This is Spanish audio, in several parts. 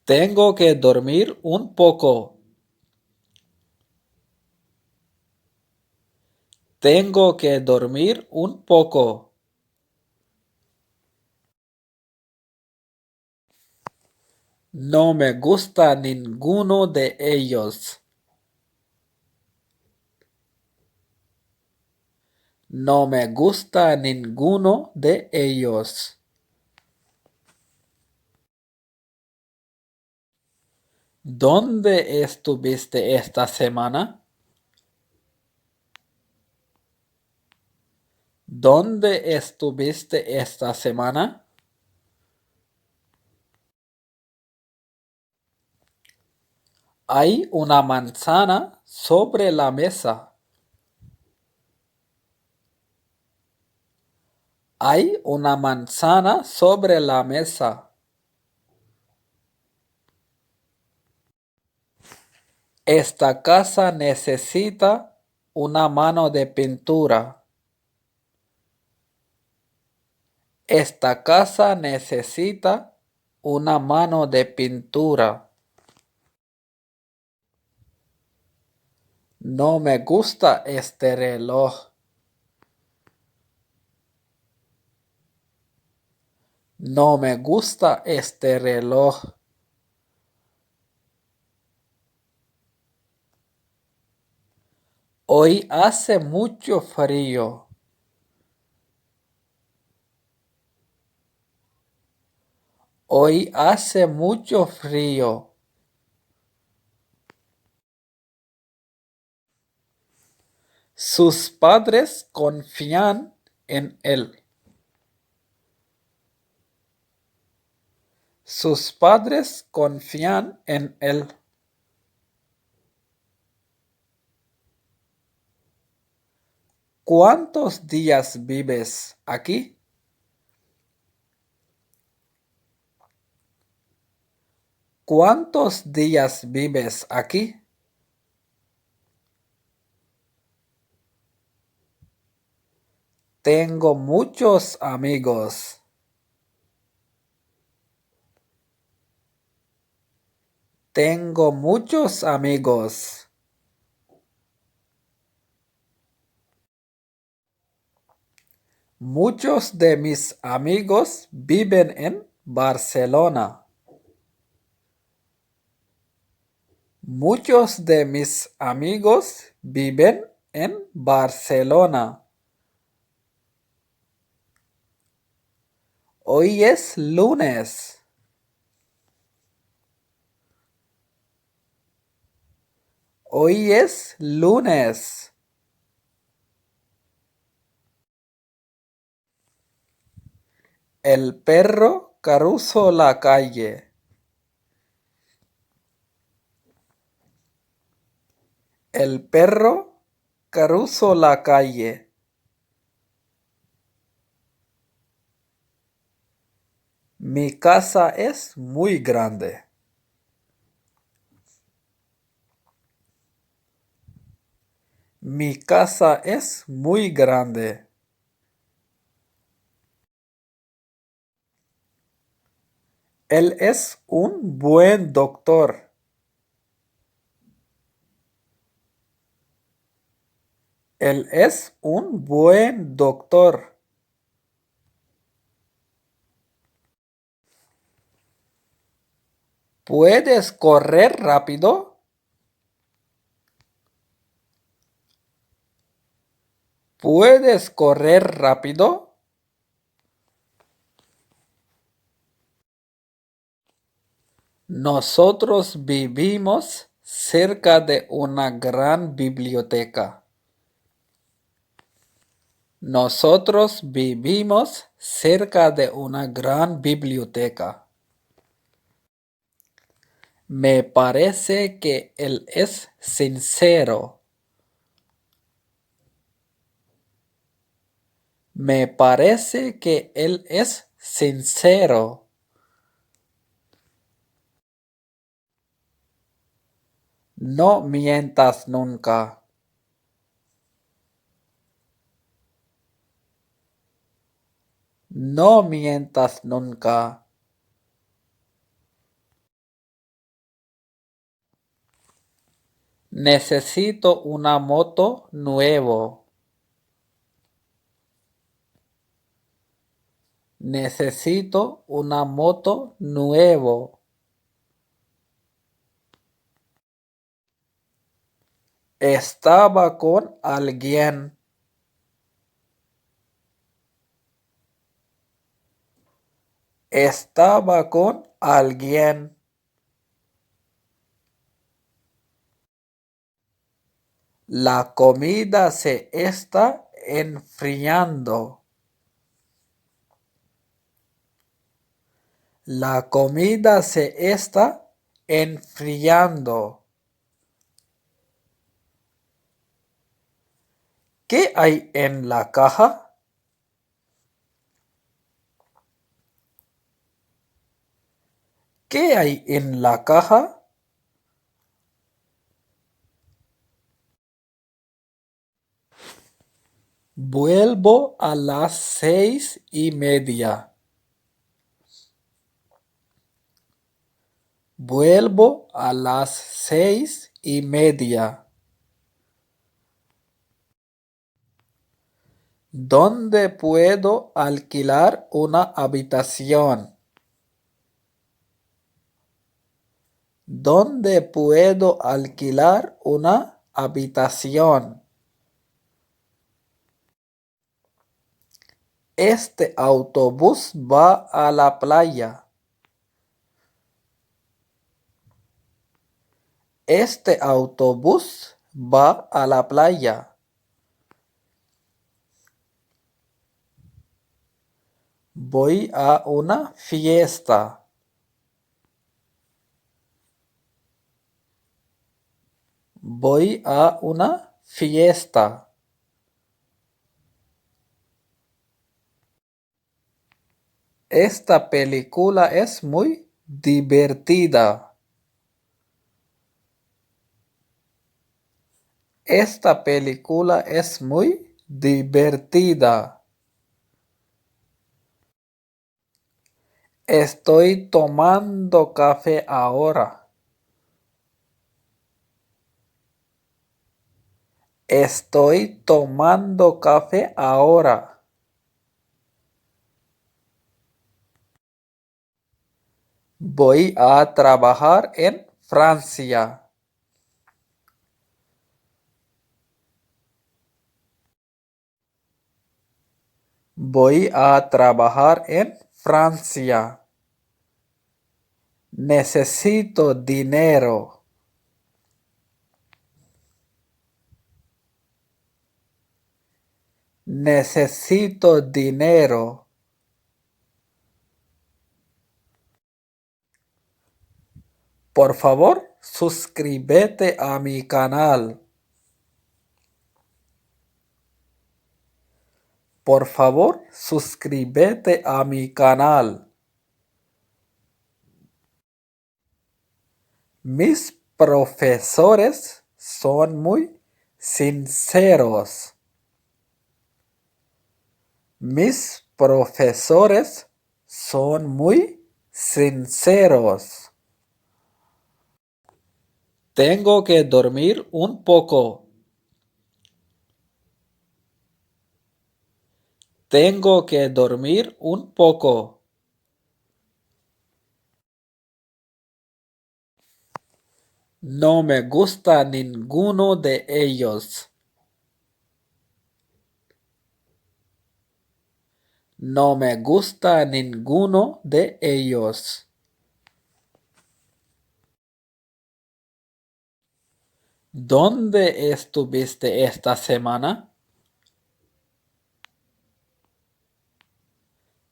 Tengo que dormir un poco. Tengo que dormir un poco. No me gusta ninguno de ellos. No me gusta ninguno de ellos. ¿Dónde estuviste esta semana? ¿Dónde estuviste esta semana? Hay una manzana sobre la mesa. Hay una manzana sobre la mesa. Esta casa necesita una mano de pintura. Esta casa necesita una mano de pintura. No me gusta este reloj. No me gusta este reloj. Hoy hace mucho frío. Hoy hace mucho frío. Sus padres confían en él. Sus padres confían en él. ¿Cuántos días vives aquí? ¿Cuántos días vives aquí? Tengo muchos amigos. Tengo muchos amigos. Muchos de mis amigos viven en Barcelona. Muchos de mis amigos viven en Barcelona. Hoy es lunes. Hoy es lunes. El perro cruzó la calle. El perro cruzó la calle. Mi casa es muy grande. Mi casa es muy grande. Él es un buen doctor. Él es un buen doctor. ¿Puedes correr rápido? ¿Puedes correr rápido? Nosotros vivimos cerca de una gran biblioteca. Nosotros vivimos cerca de una gran biblioteca. Me parece que él es sincero. Me parece que él es sincero. No mientas nunca. No mientas nunca. Necesito una moto nuevo. Necesito una moto nuevo. Estaba con alguien. Estaba con alguien. La comida se está enfriando. La comida se está enfriando. ¿Qué hay en la caja? ¿Qué hay en la caja? Vuelvo a las 6:30. Vuelvo a las 6:30. ¿Dónde puedo alquilar una habitación? ¿Dónde puedo alquilar una habitación? Este autobús va a la playa. Este autobús va a la playa. Voy a una fiesta. Voy a una fiesta. Esta película es muy divertida. Esta película es muy divertida. Estoy tomando café ahora. Estoy tomando café ahora. Voy a trabajar en Francia. Voy a trabajar en Francia. Necesito dinero. Necesito dinero. Por favor, suscríbete a mi canal. Por favor, suscríbete a mi canal. Mis profesores son muy sinceros. Mis profesores son muy sinceros. Tengo que dormir un poco. Tengo que dormir un poco. No me gusta ninguno de ellos. No me gusta ninguno de ellos. ¿Dónde estuviste esta semana?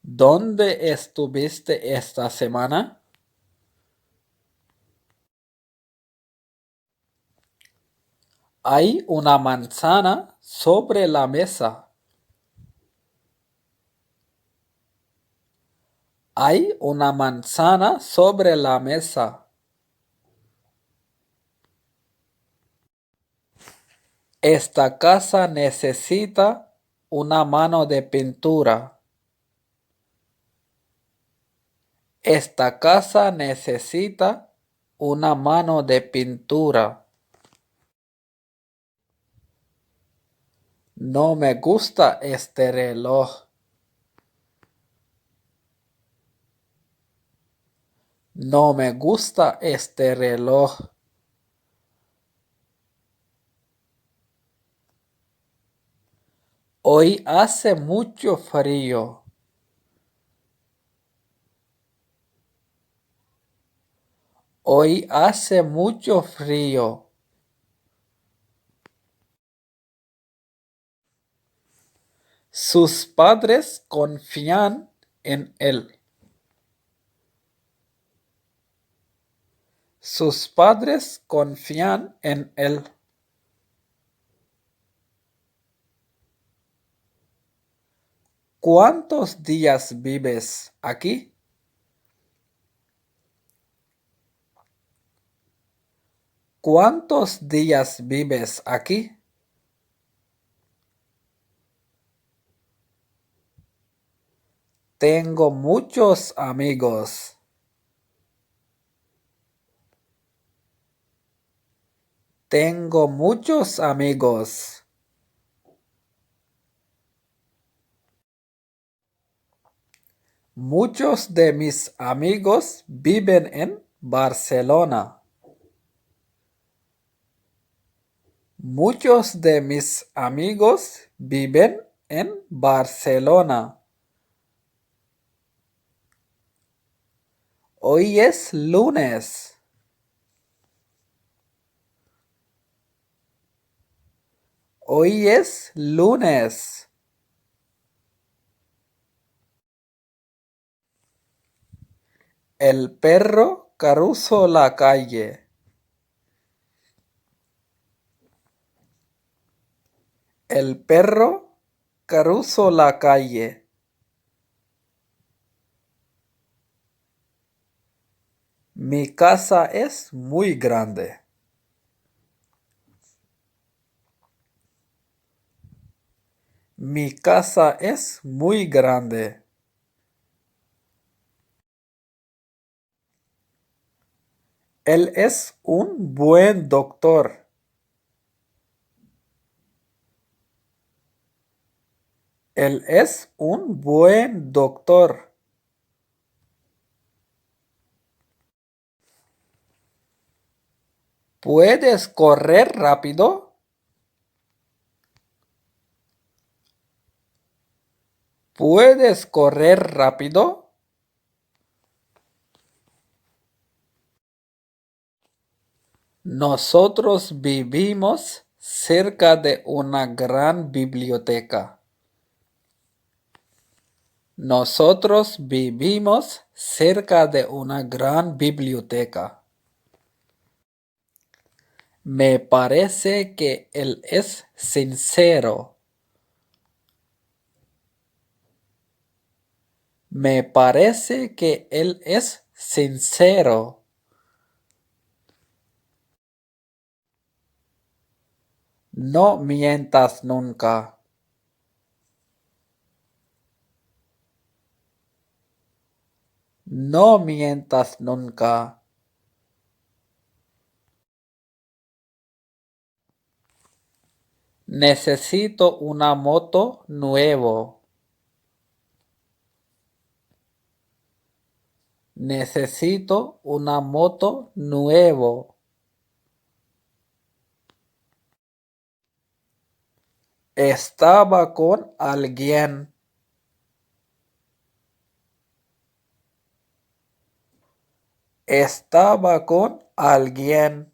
¿Dónde estuviste esta semana? Hay una manzana sobre la mesa. Hay una manzana sobre la mesa. Esta casa necesita una mano de pintura. Esta casa necesita una mano de pintura. No me gusta este reloj. No me gusta este reloj. Hoy hace mucho frío. Hoy hace mucho frío. Sus padres confían en él. Sus padres confían en él. ¿Cuántos días vives aquí? ¿Cuántos días vives aquí? Tengo muchos amigos. Tengo muchos amigos. Muchos de mis amigos viven en Barcelona. Muchos de mis amigos viven en Barcelona. Hoy es lunes. Hoy es lunes. El perro cruzó la calle. El perro cruzó la calle. Mi casa es muy grande. Mi casa es muy grande. Él es un buen doctor. Él es un buen doctor. ¿Puedes correr rápido? ¿Puedes correr rápido? Nosotros vivimos cerca de una gran biblioteca. Nosotros vivimos cerca de una gran biblioteca. Me parece que él es sincero. Me parece que él es sincero. No mientas nunca. No mientas nunca. Necesito una moto nuevo. Necesito una moto nuevo. Estaba con alguien. Estaba con alguien.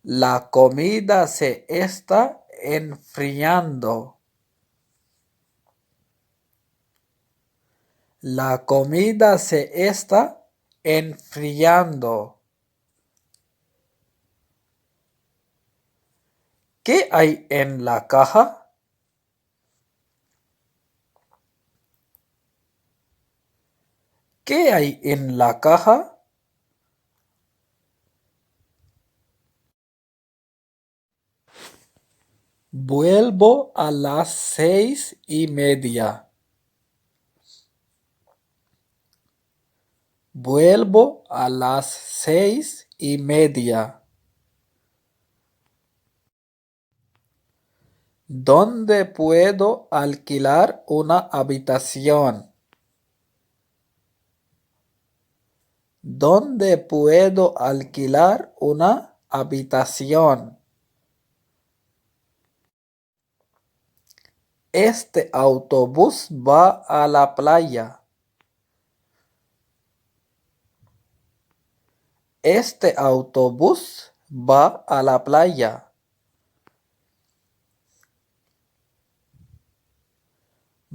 La comida se está enfriando. La comida se está enfriando. ¿Qué hay en la caja? ¿Qué hay en la caja? Vuelvo a las 6:30. Vuelvo a las 6:30. ¿Dónde puedo alquilar una habitación? ¿Dónde puedo alquilar una habitación? Este autobús va a la playa. Este autobús va a la playa.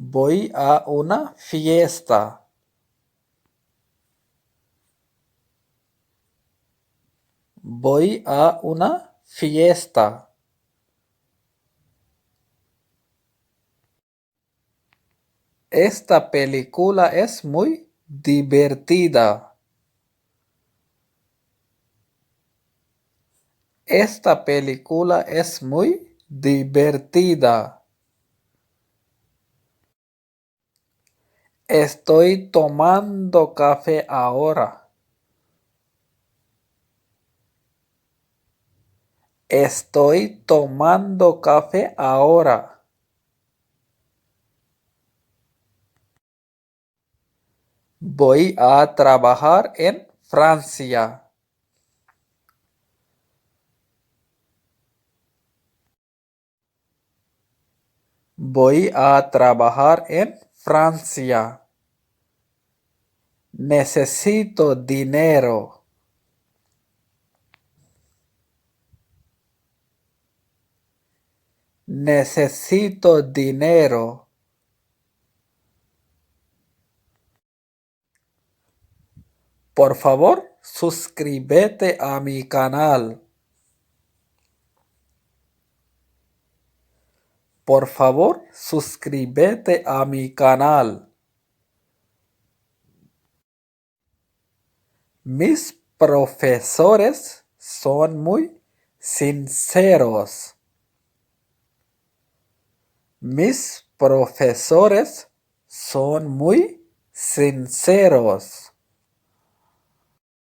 Voy a una fiesta. Voy a una fiesta. Esta película es muy divertida. Esta película es muy divertida. Estoy tomando café ahora. Estoy tomando café ahora. Voy a trabajar en Francia. Voy a trabajar en Francia. Necesito dinero. Necesito dinero. Por favor, suscríbete a mi canal. Por favor, suscríbete a mi canal. Mis profesores son muy sinceros. Mis profesores son muy sinceros.